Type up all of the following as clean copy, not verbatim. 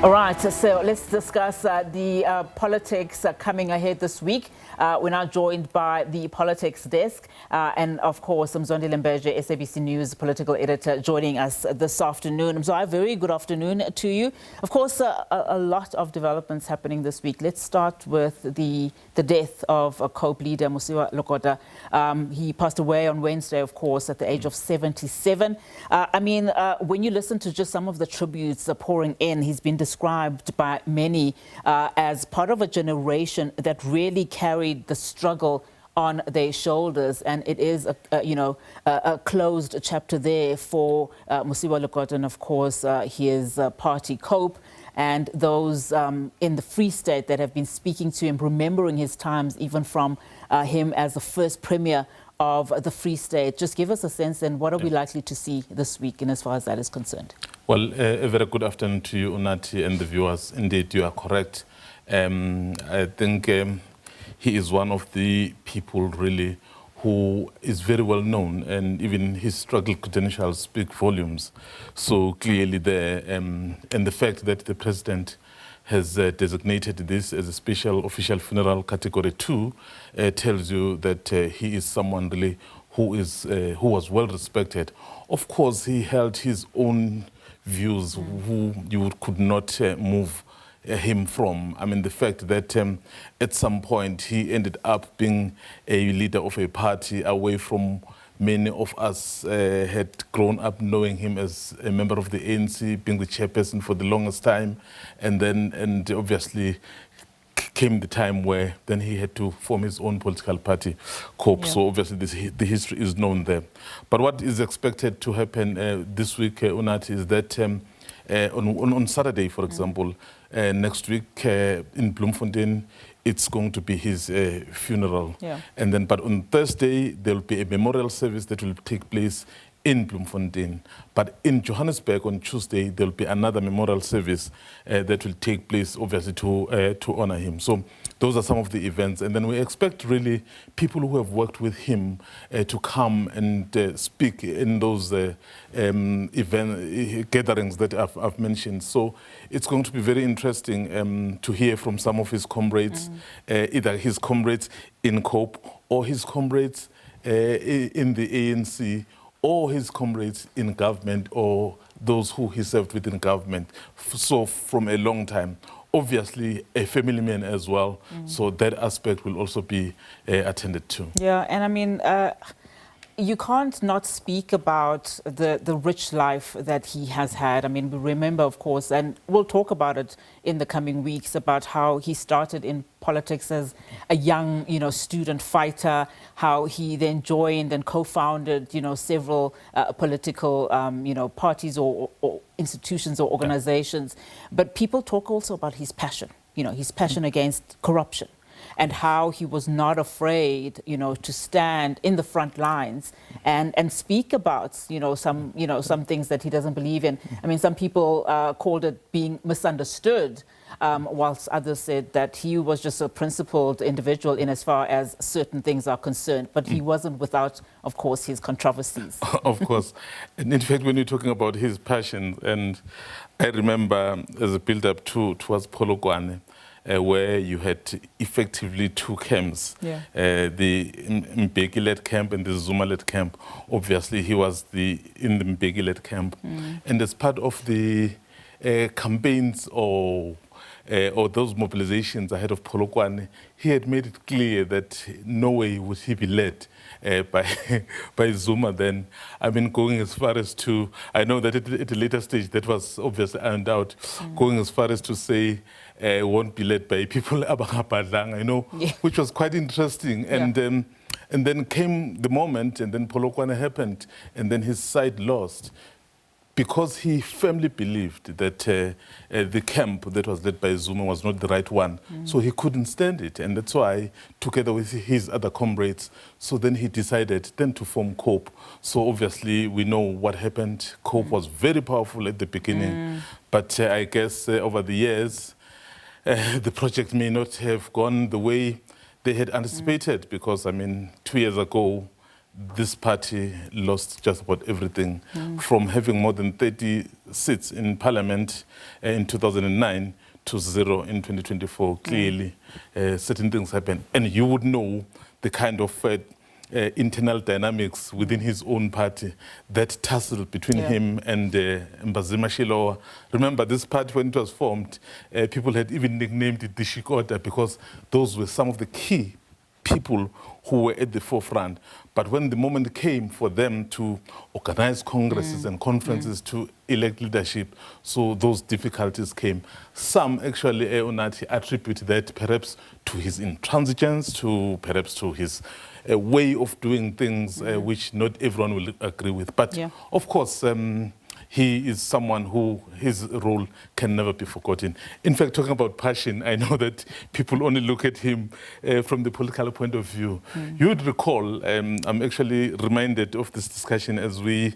All right, so let's discuss the politics coming ahead this week. We're now joined by the politics desk and, of course, Mzwandile Mbeje, SABC News political editor, joining us this afternoon. So, a very good afternoon to you. Of course, a lot of developments happening this week. Let's start with the death of COPE leader Musa Lod. He passed away on Wednesday, of course, at the age of 77. When you listen to just some of the tributes pouring in, he's been described by many as part of a generation that really carried the struggle on their shoulders, and it is a closed chapter there for Musa Lod and, of course, his party COPE, and those in the Free State that have been speaking to him, remembering his times even from him as the first premier of the Free State. Just give us a sense, and what are we likely to see this week in as far as that is concerned? Well, a very good afternoon to you, Unati, and the viewers. Indeed, you are correct. I think he is one of the people really who is very well known, and even his struggle credentials speak volumes so clearly there. And the fact that the president has designated this as a special official funeral category 2 tells you that he is someone really who was well respected. Of course, he held his own views who you could not move him from. I mean, the fact that at some point he ended up being a leader of a party away from many of us had grown up knowing him as a member of the ANC, being the chairperson for the longest time, and obviously came the time where then he had to form his own political party, COPE. Yeah. So obviously the history is known there. But what is expected to happen this week, Unati, is that on Saturday, for example, next week in Bloemfontein, it's going to be his funeral. Yeah. And then, but on Thursday, there will be a memorial service that will take place in Bloemfontein. But in Johannesburg on Tuesday, there will be another memorial service that will take place, obviously, to honor him. So those are some of the events. And then we expect really people who have worked with him to come and speak in those gatherings that I've mentioned. So it's going to be very interesting to hear from some of his comrades, either his comrades in COPE or his comrades in the ANC, or his comrades in government, or those who he served with in government. So from a long time. Obviously, a family man as well. So that aspect will also be attended to. Yeah, and I mean, you can't not speak about the rich life that he has had. I mean, we remember, of course, and we'll talk about it in the coming weeks, about how he started in politics as a young, student fighter, how he then joined and co-founded, several political, parties or institutions or organizations. Yeah. But people talk also about his passion, his passion against corruption, and how he was not afraid, to stand in the front lines and speak about, some things that he doesn't believe in. I mean, some people called it being misunderstood, whilst others said that he was just a principled individual in as far as certain things are concerned. But he wasn't without, of course, his controversies. Of course. And in fact, when you're talking about his passion, and I remember as a build-up towards Polokwane, where you had effectively two camps, the Mbeje-led camp and the Zuma-led camp. Obviously, he was in the Mbeje-led camp. And as part of the campaigns or those mobilizations ahead of Polokwane, he had made it clear that no way would he be led by Zuma then. I mean, going as far as to, I know that at a later stage that was obviously ironed out, going as far as to say won't be led by people Madlanga, which was quite interesting. And then came the moment, and then Polokwane happened, and then his side lost, because he firmly believed that the camp that was led by Zuma was not the right one. So he couldn't stand it. And that's why, together with his other comrades, so then he decided then to form COPE. So obviously we know what happened. COPE was very powerful at the beginning. But I guess over the years, the project may not have gone the way they had anticipated, because, I mean, 2 years ago, this party lost just about everything, from having more than 30 seats in parliament in 2009 to 0 in 2024. Clearly, certain things happen. And you would know the kind of internal dynamics within his own party that tussle between him and Mzwandile. Remember, this party, when it was formed, people had even nicknamed it the Shikota, because those were some of the key people who were at the forefront. But when the moment came for them to organize congresses and conferences to elect leadership, so those difficulties came. Some actually, Unathi, attribute that perhaps to his intransigence, to perhaps to his way of doing things, which not everyone will agree with. But of course, he is someone who his role can never be forgotten. In fact, talking about passion, I know that people only look at him from the political point of view. You would recall, I'm actually reminded of this discussion as 2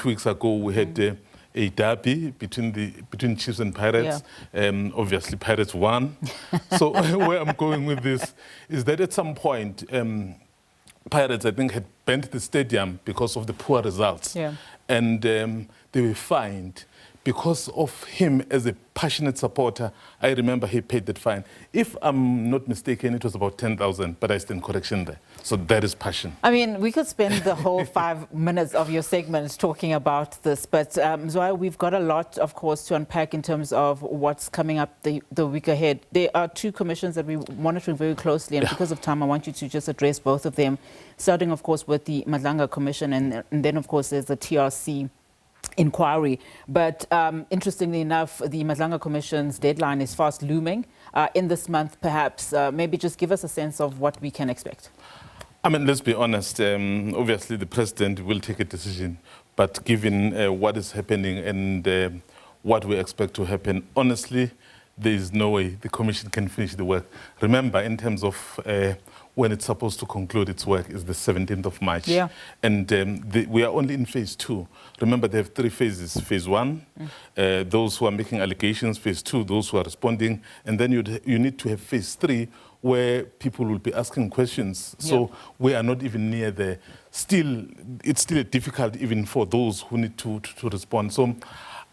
weeks ago, we had a derby between Chiefs and Pirates. Obviously, Pirates won. So where I'm going with this is that at some point, Pirates, I think, had banned the stadium because of the poor results. And they were fined. Because of him as a passionate supporter, I remember he paid that fine. If I'm not mistaken, it was about 10,000, but I stand correction there. So that is passion. I mean, we could spend the whole 5 minutes of your segment talking about this, but Mzwa, we've got a lot, of course, to unpack in terms of what's coming up the week ahead. There are 2 commissions that we're monitoring very closely, and because of time, I want you to just address both of them, starting, of course, with the Madlanga Commission, and then, of course, there's the TRC inquiry. But interestingly enough, the Madlanga Commission's deadline is fast looming in this month. Perhaps maybe just give us a sense of what we can expect. I mean, let's be honest. Obviously, the president will take a decision, but given what is happening and what we expect to happen, honestly, there is no way the commission can finish the work. Remember, in terms of when it's supposed to conclude its work is the 17th of March. And we are only in phase 2. Remember, they have 3 phases. Phase 1, those who are making allegations. Phase 2, those who are responding. And then you need to have phase 3, where people will be asking questions. So we are not even near there. Still, it's still difficult even for those who need to respond. So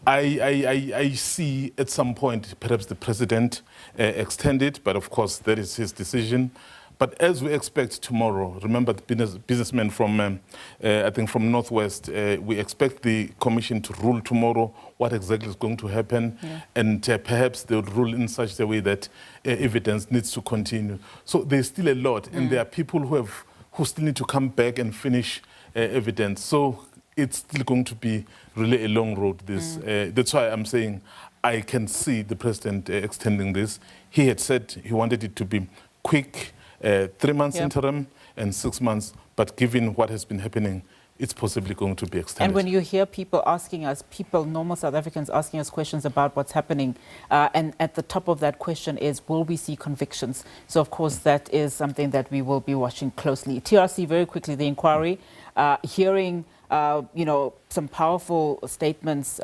I see at some point perhaps the president extend it, but of course that is his decision. But as we expect tomorrow, remember the businessmen from, I think from Northwest, we expect the commission to rule tomorrow what exactly is going to happen. And perhaps they would rule in such a way that evidence needs to continue. So there's still a lot, and there are people who still need to come back and finish evidence. So it's still going to be really a long road, this. That's why I'm saying I can see the president extending this. He had said he wanted it to be quick, 3 months interim and 6 months, but given what has been happening, it's possibly going to be extended. And when you hear people asking us, normal South Africans asking us questions about what's happening, and at the top of that question is, will we see convictions? So, of course, that is something that we will be watching closely. TRC, very quickly, the inquiry, hearing, some powerful statements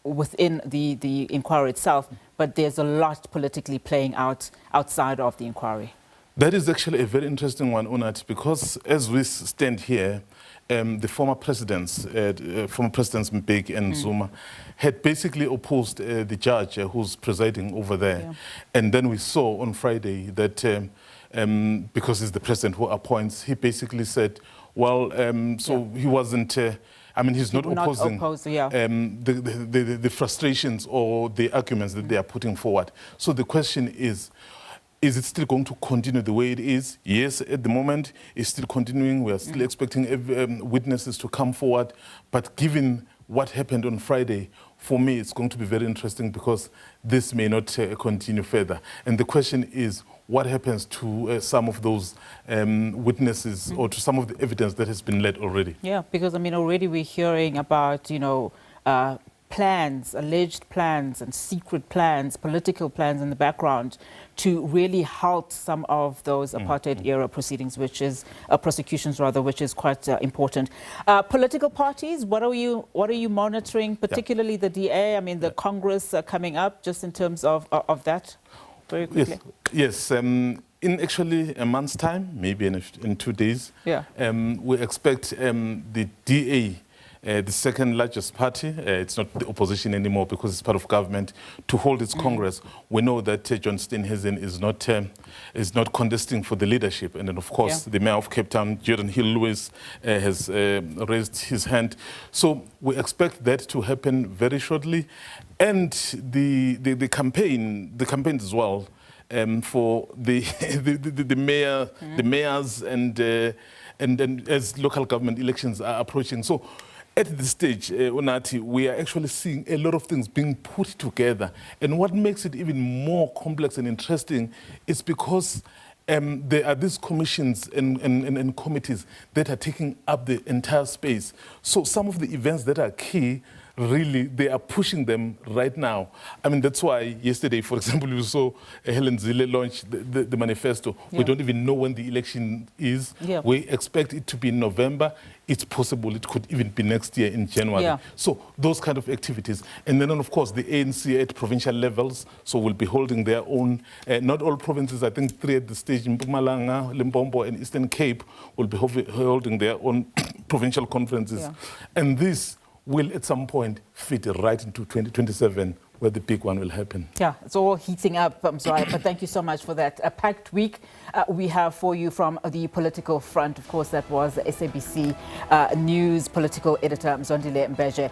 within the inquiry itself, but there's a lot politically playing out outside of the inquiry. That is actually a very interesting one, Unat, because as we stand here, the former presidents Mbeje and Zuma, had basically opposed the judge who's presiding over there. And then we saw on Friday that because it's the president who appoints, he basically said, well, he wasn't... he's not opposing the frustrations or the arguments that they are putting forward. So the question is it still going to continue the way it is? Yes, at the moment, it's still continuing. We are still expecting witnesses to come forward. But given what happened on Friday, for me, it's going to be very interesting because this may not continue further. And the question is, what happens to some of those witnesses or to some of the evidence that has been led already? Yeah, because, already we're hearing about, plans, alleged plans and secret plans, political plans in the background to really halt some of those apartheid-era proceedings, prosecutions, which is quite important. Political parties, what are you monitoring, particularly the DA? The Congress coming up, just in terms of that, very quickly. Yes. in actually a month's time, maybe in 2 days, Yeah. we expect the DA, the second largest party, it's not the opposition anymore because it's part of government, to hold its Congress. We know that John Steenhuisen is not contesting for the leadership. And then, of course, the mayor of Cape Town, Jordan Hill-Lewis, has raised his hand. So we expect that to happen very shortly. And the campaign as well, for the mayor, the mayors, and as local government elections are approaching. So at this stage, Unathi, we are actually seeing a lot of things being put together. And what makes it even more complex and interesting is because there are these commissions and committees that are taking up the entire space. So some of the events that are key, really, they are pushing them right now. I mean, that's why yesterday, for example, we saw Helen Zille launch the manifesto. Yeah. We don't even know when the election is. Yeah. We expect it to be in November. It's possible it could even be next year in January. Yeah. So those kind of activities. And then, of course, the ANC at provincial levels, so will be holding their own, not all provinces, I think 3 at the stage, Mpumalanga, Limpopo, and Eastern Cape will be holding their own provincial conferences. Yeah. And this will at some point fit right into 2027, where the big one will happen. Yeah, it's all heating up, Mzwandile, but thank you so much for that. A packed week we have for you from the political front. Of course, that was SABC News political editor Mzwandile Mbeje.